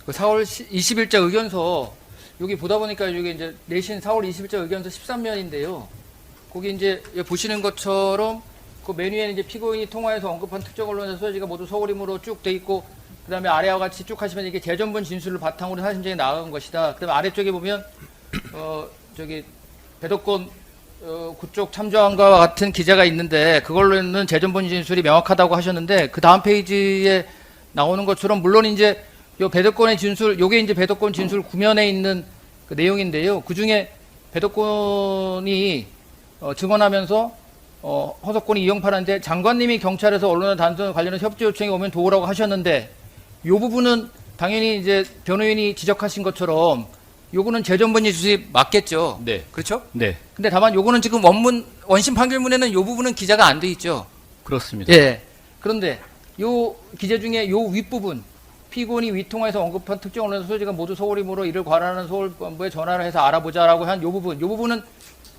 그 4월 20일자 의견서 여기 보다 보니까 여기 이제 내신 4월 20일자 의견서 13면인데요. 거기 이제 보시는 것처럼 그 메뉴에는 이제 피고인이 통화해서 언급한 특정 언론사 소재가 모두 서울임으로 쭉 돼 있고, 그 다음에 아래와 같이 쭉 하시면 이게 재전분 진술을 바탕으로 사실적인 나온 것이다. 그 다음에 아래쪽에 보면 저기 배덕권 그쪽 참조안과 같은 기재가 있는데 그걸로는 재전분 진술이 명확하다고 하셨는데, 그 다음 페이지에 나오는 것처럼 물론 이제 요 배덕권의 진술, 요게 이제 배덕권 진술 구면에 있는 그 내용인데요. 그 중에 배덕권이 증언하면서 허석권이 이영팔한테 장관님이 경찰에서 언론과 단순 관련해서 협조 요청이 오면 도우라고 하셨는데, 요 부분은 당연히 이제 변호인이 지적하신 것처럼 요거는 재전분 진술이 맞겠죠. 네. 그렇죠? 네. 근데 다만 요거는 지금 원심 판결문에는 요 부분은 기재가 안 돼 있죠. 그렇습니다. 예. 그런데 요 기재 중에 요 윗부분, 피고인이 위통화에서 언급한 특정 언론사 소재가 모두 서울이므로 이를 관할하는 서울본부에 전화를 해서 알아보자라고 한 요 부분, 요 부분은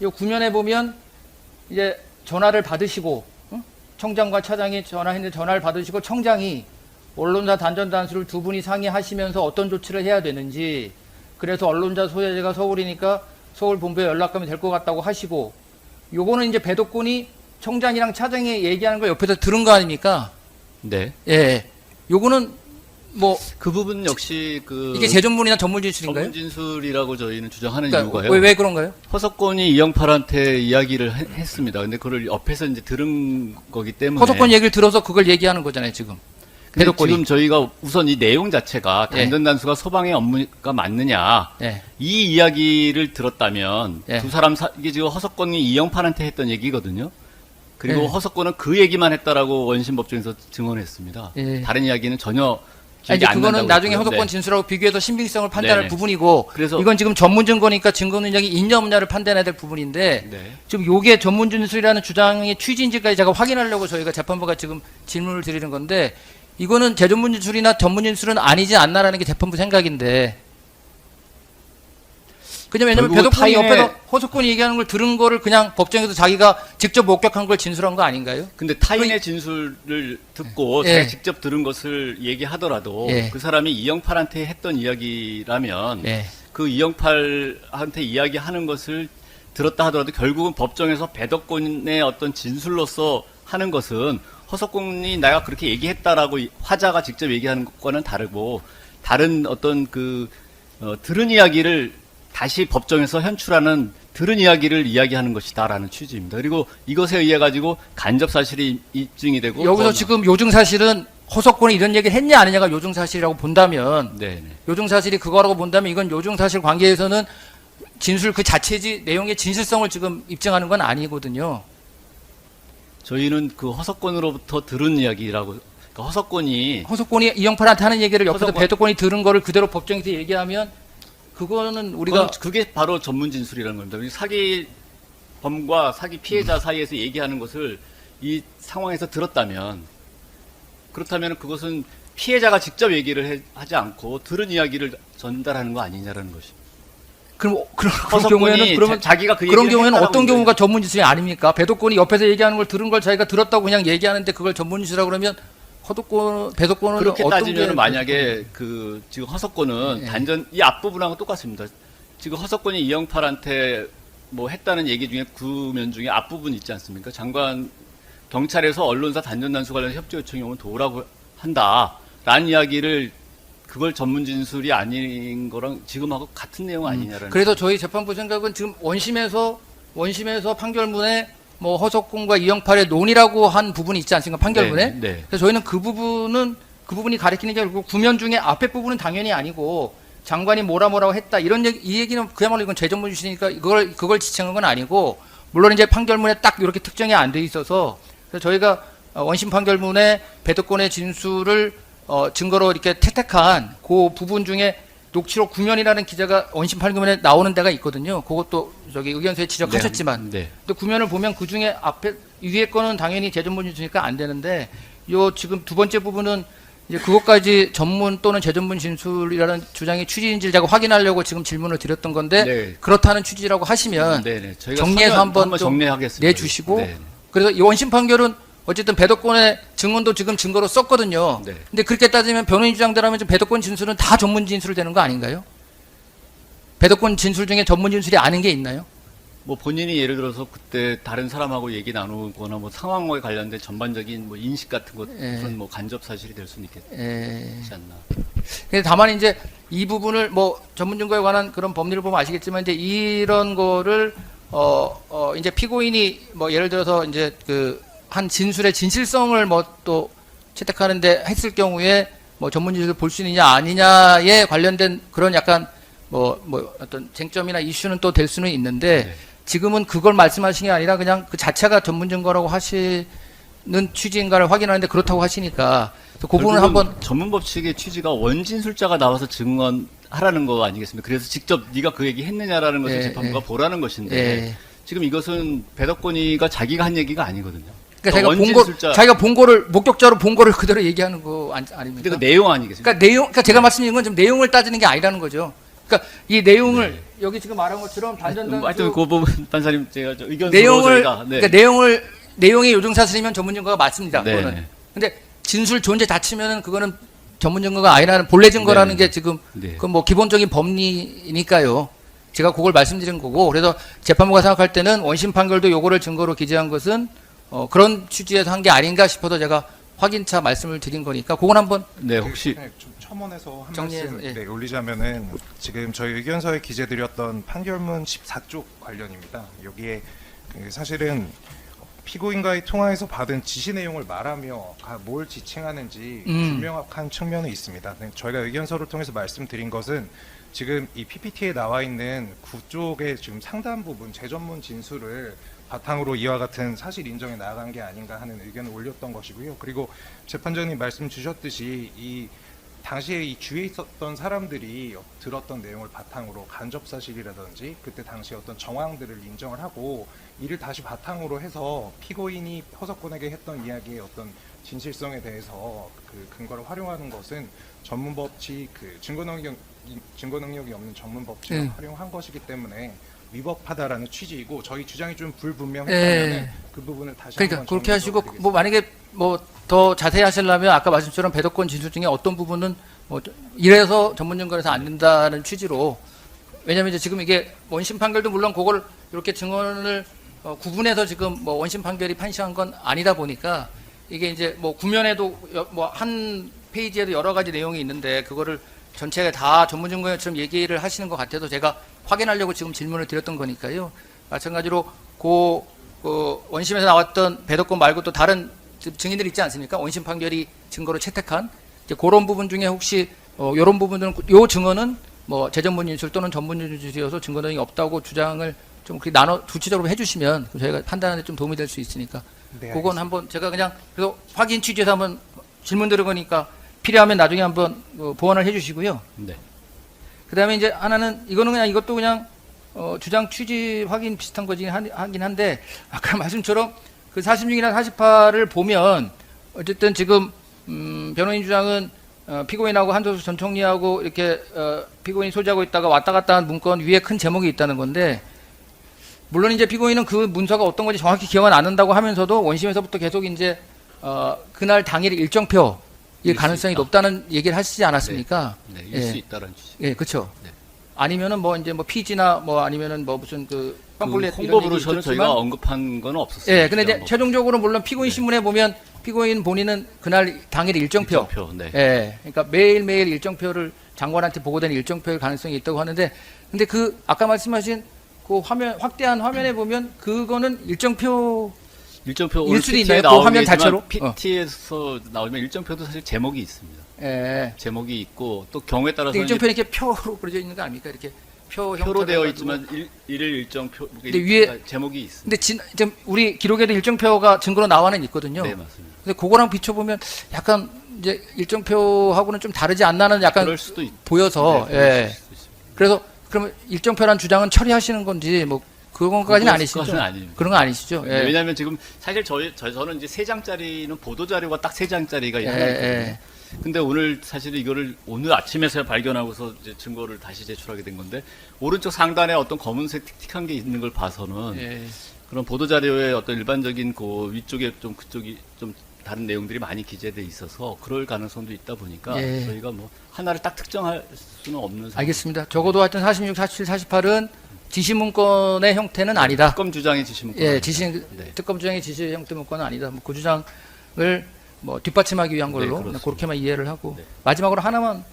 요 구면에 보면 이제 전화를 받으시고, 청장과 차장이 전화했는데 전화를 받으시고 청장이 언론사 단전 단수를 두 분이 상의하시면서 어떤 조치를 해야 되는지, 그래서 언론사 소재가 서울이니까 서울 본부에 연락하면 될 것 같다고 하시고, 요거는 이제 배덕권이 청장이랑 차장이 얘기하는 걸 옆에서 들은 거 아닙니까? 네. 예. 요거는 뭐 그 부분 역시 그 이게 재전문이나 전문 진술인가요? 전문 진술이라고 저희는 주장하는 그러니까 이유가요. 왜 그런가요? 허석권이 이영팔한테 이야기를 했습니다. 근데 그걸 옆에서 이제 들은 거기 때문에 허석권 얘기를 들어서 그걸 얘기하는 거잖아요, 지금. 근데 배덕권이. 지금 저희가 우선 이 내용 자체가 예. 단전 단수가 서방의 업무가 맞느냐 예. 이 이야기를 들었다면 예. 두 사람 이게 지금 허석권이 이영팔한테 했던 얘기거든요. 그리고 예. 허석권은 그 얘기만 했다라고 원심 법정에서 증언했습니다. 예. 다른 이야기는 전혀 아니, 기억이 이제 안 그거는 난다고 나중에 했고요. 허석권 네. 진술하고 비교해서 신빙성을 판단할 네네. 부분이고, 그래서 이건 지금 전문 증거니까 증거 능력이 있냐 없냐를 판단해야 될 부분인데, 네. 지금 요게 전문 진술이라는 주장의 취지인지까지 제가 확인하려고 저희가 재판부가 지금 질문을 드리는 건데, 이거는 재전문 진술이나 전문 진술은 아니지 않나라는 게 재판부 생각인데, 그냥 왜냐면 결국 배덕권이 타인의- 옆에서 허석권이 얘기하는 걸 들은 거를 그냥 법정에서 자기가 직접 목격한 걸 진술한 거 아닌가요? 근데 타인의 진술을 듣고 예. 자기가 직접 들은 것을 얘기하더라도 예. 그 사람이 이영팔한테 했던 이야기라면 네. 그 이영팔한테 이야기하는 것을 들었다 하더라도 결국은 법정에서 배덕권의 어떤 진술로서 하는 것은 허석권이 내가 그렇게 얘기했다라고 화자가 직접 얘기하는 것과는 다르고, 다른 어떤 들은 이야기를 다시 법정에서 현출하는 들은 이야기를 이야기하는 것이다라는 취지입니다. 그리고 이것에 의해 가지고 간접 사실이 입증이 되고, 여기서 지금 요증 사실은 허석권이 이런 얘기를 했냐 안 했냐가 요증 사실이라고 본다면, 네. 요증 사실이 그거라고 본다면 이건 요증 사실 관계에서는 진술 그 자체지 내용의 진실성을 지금 입증하는 건 아니거든요. 저희는 그 허석권으로부터 들은 이야기라고, 그러니까 허석권이 허석권이 이영팔한테 하는 얘기를 옆에서 허석권- 배덕권이 들은 거를 그대로 법정에서 얘기하면 그거는 우리가 그게 바로 전문 진술이라는 겁니다. 우리 사기범과 사기 피해자 사이에서 얘기하는 것을 이 상황에서 들었다면, 그렇다면 그것은 피해자가 직접 얘기를 하지 않고 들은 이야기를 전달하는 거 아니냐라는 것입니다. 그럼 그런 허석권이 경우에는 그러면 자기가 그 그런 얘기를 경우에는 했다라고 어떤 있는 경우가 전문 진술이 아닙니까? 배덕권이 옆에서 얘기하는 걸 들은 걸 자기가 들었다고 그냥 얘기하는데 그걸 전문 진술이라고 그러면 배덕권은 그렇게 어떤 따지면 게 만약에 지금 허석권은 예. 단전 이 앞부분하고 똑같습니다. 지금 허석권이 이영팔한테 뭐 했다는 얘기 중에 구면 중에 앞부분 있지 않습니까? 장관 경찰에서 언론사 단전 단수 관련 협조 요청이 오면 도우라고 한다라는 이야기를, 그걸 전문 진술이 아닌 거랑 지금하고 같은 내용 아니냐라는. 그래서 저희 재판부 생각은 지금 원심에서 판결문에 뭐 허석권과 이영팔의 논의라고 한 부분이 있지 않습니까? 판결문에. 네, 네. 그래서 저희는 그 부분이 가리키는 게 결국 구면 중에 앞에 부분은 당연히 아니고 장관이 뭐라고 했다 이런 얘기, 이 얘기는 그야말로 이건 재전문 진술이니까 그걸 지칭한 건 아니고, 물론 이제 판결문에 딱 이렇게 특정이 안 돼 있어서, 그래서 저희가 원심 판결문에 배덕권의 진술을 증거로 이렇게 택한 그 부분 중에 녹취록 구면이라는 기자가 원심 판결문에 나오는 데가 있거든요. 그것도 저기 의견서에 지적하셨지만, 네. 근데 구면을 보면 그 중에 앞에 위에 거는 당연히 재전문 진술이니까 안 되는데, 요 지금 두 번째 부분은 이제 그것까지 전문 또는 재전문 진술이라는 주장의 취지인지를 제가 확인하려고 지금 질문을 드렸던 건데, 네. 그렇다는 취지라고 하시면 저희가 정리해서 한번 좀 정리하겠습니다. 내주시고, 네. 그래서 이 원심 판결은 어쨌든 배덕권의 증언도 지금 증거로 썼거든요. 네. 근데 그렇게 따지면 변호인 주장대로면 지금 배덕권 진술은 다 전문 진술 되는 거 아닌가요? 배덕권 진술 중에 전문 진술이 아닌 게 있나요? 뭐 본인이 예를 들어서 그때 다른 사람하고 얘기 나누거나 뭐 상황에 관련된 전반적인 뭐 인식 같은 것은 뭐 간접 사실이 될 수는 있겠지 않나. 근데 다만 이제 이 부분을 뭐 전문 증거에 관한 그런 법리를 보면 아시겠지만 이제 이런 거를 이제 피고인이 뭐 예를 들어서 이제 그 한 진술의 진실성을 뭐 또 채택하는데 했을 경우에 뭐 전문 진술을 볼 수 있느냐 아니냐에 관련된 그런 약간 뭐 어떤 쟁점이나 이슈는 또 될 수는 있는데 네. 지금은 그걸 말씀하신 게 아니라 그냥 그 자체가 전문 증거라고 하시는 취지인가를 확인하는데 그렇다고 하시니까 그 부분을 한번 전문법 측의 취지가 원진술자가 나와서 증언하라는 거 아니겠습니까? 그래서 직접 네가 그 얘기 했느냐라는 것을 예, 재판부가 예. 보라는 것인데 예. 지금 이것은 배덕권이가 자기가 한 얘기가 아니거든요. 그러니까 원진술자 자기가 본 거를 목격자로 본 거를 그대로 얘기하는 거 아닙니까? 근데 그 내용 아니겠습니까? 그러니까 제가 말씀드린 건 좀 내용을 따지는 게 아니라는 거죠. 그러니까 이 내용을 여기 지금 말한 것처럼 단전단수 하여튼 그 부분 판사님 제가 의견 내용을 저희가, 네. 그러니까 내용의 요증사실이면 전문 증거가 맞습니다. 네. 그거는. 근데 진술 존재 자체면은 그거는 전문 증거가 아니라는 본래 증거라는 네. 게 지금 네. 그 뭐 기본적인 법리니까요. 제가 그걸 말씀드린 거고 그래서 재판부가 생각할 때는 원심 판결도 요거를 증거로 기재한 것은 그런 취지에서 한 게 아닌가 싶어서 제가 확인차 말씀을 드린 거니까 그건 한번 네, 혹시 네, 좀 첨언해서 한 정리해서, 말씀 예. 네, 올리자면은 지금 저희 의견서에 기재드렸던 판결문 14쪽 관련입니다. 여기에 사실은 피고인과의 통화에서 받은 지시 내용을 말하며 뭘 지칭하는지 불명확한 측면이 있습니다. 네, 저희가 의견서를 통해서 말씀드린 것은 지금 이 PPT에 나와 있는 9쪽의 지금 상당 부분 재전문 진술을 바탕으로 이와 같은 사실 인정에 나아간 게 아닌가 하는 의견을 올렸던 것이고요. 그리고 재판장님 말씀 주셨듯이 이 당시에 이 주위에 있었던 사람들이 들었던 내용을 바탕으로 간접 사실이라든지 그때 당시 어떤 정황들을 인정을 하고 이를 다시 바탕으로 해서 피고인이 허석권에게 했던 이야기의 어떤 진실성에 대해서 그 근거를 활용하는 것은 전문 법칙 그 증거 능력이 없는 전문 법칙을 활용한 것이기 때문에 위법하다라는 취지이고 저희 주장이 좀 불분명했다면 그 부분을 다시 그러니까 한번 그렇게 하시고 정리해드리겠습니다. 뭐 만약에 뭐 더 자세히 하시려면 아까 말씀처럼 배덕권 진술 중에 어떤 부분은 뭐 이래서 전문 증거에서 안 된다는 취지로 왜냐하면 이제 지금 이게 원심 판결도 물론 그걸 이렇게 증언을 구분해서 지금 뭐 원심 판결이 판시한 건 아니다 보니까 이게 이제 뭐 구면에도 뭐 한 페이지에도 여러 가지 내용이 있는데 그거를 전체가 다 전문 증거처럼 얘기를 하시는 것 같아서 제가 확인하려고 지금 질문을 드렸던 거니까요. 마찬가지로 그 원심에서 나왔던 배덕권 말고 또 다른 증인들이 있지 않습니까? 원심 판결이 증거로 채택한 이제 그런 부분 중에 혹시 이런 부분들은 요 증언은 뭐 재전문 진술 또는 전문 진술이어서 증거 등이 없다고 주장을 좀 그렇게 나눠 구체적으로 해주시면 저희가 판단하는 데 좀 도움이 될 수 있으니까 네, 그건 알겠습니다. 한번 제가 그냥 그래서 확인 취지에서 한번 질문 드린 거니까 필요하면 나중에 한번 보완을 해주시고요. 네. 그다음에 이제 하나는 이거는 그냥 이것도 그냥 주장 취지 확인 비슷한 거긴 하긴 한데 아까 말씀처럼 그 46이나 48을 보면 어쨌든 지금 변호인 주장은 피고인하고 한도수 전 총리하고 이렇게 피고인이 소지하고 있다가 왔다 갔다 한 문건 위에 큰 제목이 있다는 건데 물론 이제 피고인은 그 문서가 어떤 건지 정확히 기억은 안 난다고 하면서도 원심에서부터 계속 이제 그날 당일 일정표일 가능성이 높다는 얘기를 하시지 않았습니까? 네, 예. 일수 있다라는 취지. 예, 그렇죠. 네. 아니면은 뭐 이제 뭐 피지나 뭐 아니면은 뭐 무슨 그 그 팜플렛 홍보 이런 얘기 브로셔는 있었지만 저희가 언급한 건 없었어요. 예, 근데 이제 뭐 최종적으로 물론 피고인 네. 신문에 보면 피고인 본인은 그날 당일 일정표, 일정표, 네. 예, 그러니까 매일매일 일정표를 장관한테 보고되는 일정표일 가능성이 있다고 하는데, 근데 그 아까 말씀하신 그 화면 확대한 화면에 보면 그거는 일정표 일정표 일 오늘 수도 PT에 있나요? 그 나오긴 화면 했지만 자체로? PT에서 나오면 일정표도 사실 제목이 있습니다. 예, 제목이 있고 또 경우에 따라서 근데 일정표는 이렇게 표로 그려져 있는 거 아닙니까? 이렇게 표 표로 형태로 되어 해가지고. 있지만 일일 일정표 근데 위에- 제목이 있습니다. 근데 지금 우리 기록에도 일정표가 증거로 나와는 있거든요. 네, 맞습니다. 근데 그거랑 비춰보면 약간 이제 일정표하고는 좀 다르지 않나는 약간 그럴 수도 보여서 네, 예. 그럴 수도 있습니다. 그래서 그러면 일정표란 주장은 처리하시는 건지 뭐 그건까지는 아니시죠? 그건 아닙니다. 그런 거 아니시죠? 네, 예. 왜냐하면 지금 사실 저는 이제 3장짜리는 보도 자료가 딱 3장짜리가 예, 하나 있거든요. 예. 근데 오늘 사실 이거를 오늘 아침에서야 발견하고서 이제 증거를 다시 제출하게 된 건데 오른쪽 상단에 어떤 검은색 틱틱한 게 있는 걸 봐서는 예. 그런 보도 자료에 어떤 일반적인 그 위쪽에 좀 그쪽이 좀 다른 내용들이 많이 기재돼 있어서 그럴 가능성도 있다 보니까 예. 저희가 뭐 하나를 딱 특정할 수는 없는 상황. 알겠습니다. 적어도 하여튼 46, 47, 48은 지시 문건의 형태는 아니다. 특검 주장의 지시 문건. 예, 지시 네. 특검 주장의 지시 형태 문건은 아니다. 뭐 그 주장을 뭐 뒷받침하기 위한 걸로 그렇습니다. 그렇게만 이해를 하고 네. 마지막으로 하나만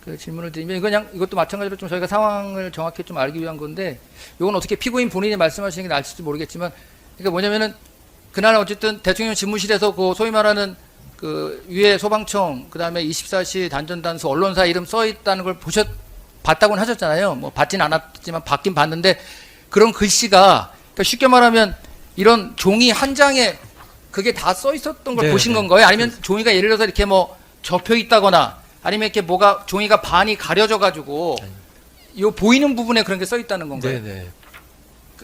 그 질문을 드리면 그냥 이것도 마찬가지로 좀 저희가 상황을 정확히 좀 알기 위한 건데 이건 어떻게 피고인 본인이 말씀하시는 게 나을지 모르겠지만 그러니까 뭐냐면은 그날 어쨌든 대통령 집무실에서 그 소위 말하는 그 위에 소방청 그다음에 24시 단전단수 언론사 이름 써 있다는 걸 봤다고는 하셨잖아요. 뭐 받진 않았지만 받긴 봤는데 그런 글씨가 그러니까 쉽게 말하면 이런 종이 한 장에 그게 다 써 있었던 걸 네, 보신 네. 건가요? 아니면 종이가 예를 들어서 이렇게 뭐 접혀 있다거나 아니면 이렇게 뭐가 종이가 반이 가려져 가지고 요 보이는 부분에 그런 게 써 있다는 건가요? 네네.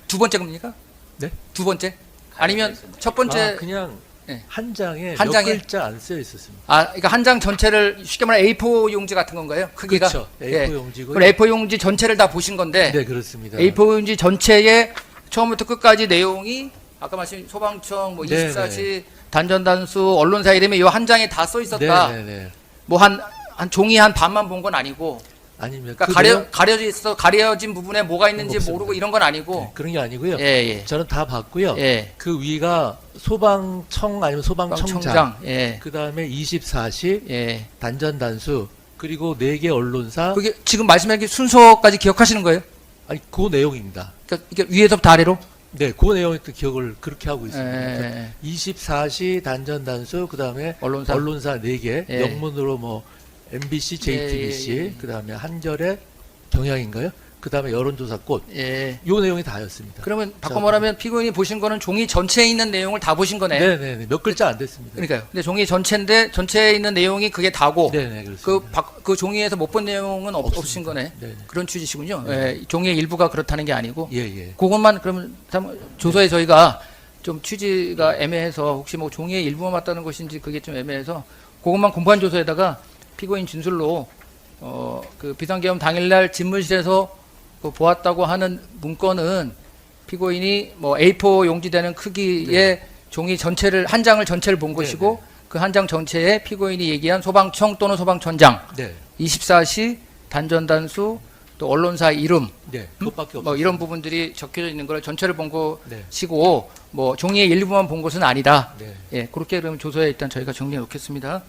두 번째 겁니까? 네? 두 번째? 아니면 첫 번째 아, 그냥 네. 한 장에 한 몇 장에? 글자 안 쓰여 있었습니다. 그러니까 한 장 전체를 쉽게 말해 A4 용지 같은 건가요? 크기가? 그렇죠. A4 예. 용지고요. 그럼 A4 용지 전체를 다 보신 건데 네, 그렇습니다. A4 용지 전체에 처음부터 끝까지 내용이 아까 말씀 소방청 뭐 네, 24시 단전단수 언론사 이름이 요 한 장에 다 써 있었다. 네네네. 뭐 한 종이 한 반만 본 건 아니고 아닙니다. 그러니까 가려져 있어 가려진 부분에 뭐가 있는지 없습니다. 모르고 이런 건 아니고 네, 그런 게 아니고요. 예. 저는 다 봤고요. 예. 그 위가 소방청 아니면 소방청장, 청장. 예. 그 다음에 24시 예. 단전단수, 그리고 4개 언론사. 그게 지금 말씀하신 게 순서까지 기억하시는 거예요? 아니, 그 내용입니다. 그러니까 이게 위에서부터 아래로? 네, 그 내용을 또 기억을 그렇게 하고 있습니다. 예. 24시 단전단수, 그 다음에 언론사. 4개, 예. 영문으로 뭐 MBC, JTBC, 예. 그 다음에 한겨레, 경향인가요? 그 다음에 여론조사꽃. 예. 요 내용이 다였습니다. 그러면 바꿔 말하면 피고인이 보신 거는 종이 전체에 있는 내용을 다 보신 거네. 네네네. 몇 글자 안 됐습니다. 그러니까요. 근데 종이 전체인데 전체에 있는 내용이 그게 다고 네네, 그렇습니다. 그 종이에서 못 본 내용은 없으신 거네. 네네. 그런 취지시군요. 네. 예, 종이의 일부가 그렇다는 게 아니고 예, 예. 그것만 그러면 조서에 저희가 좀 취지가 애매해서 혹시 뭐 종이의 일부만 맞다는 것인지 그게 좀 애매해서 그것만 공판 조서에다가 피고인 진술로 그 비상계엄 당일날 집무실에서 그 보았다고 하는 문건은 피고인이 뭐 A4 용지되는 크기의 종이 전체를 한 장을 전체를 본 것이고 그 한 장 전체에 피고인이 얘기한 소방청 또는 소방청장 네. 24시 단전단수 또 언론사 이름 네. 그것밖에 없어요. 뭐 이런 부분들이 적혀져 있는 걸 전체를 본 네. 것이고 뭐 종이의 일부만 본 것은 아니다. 네. 예, 그렇게 그러면 조서에 일단 저희가 정리해 놓겠습니다.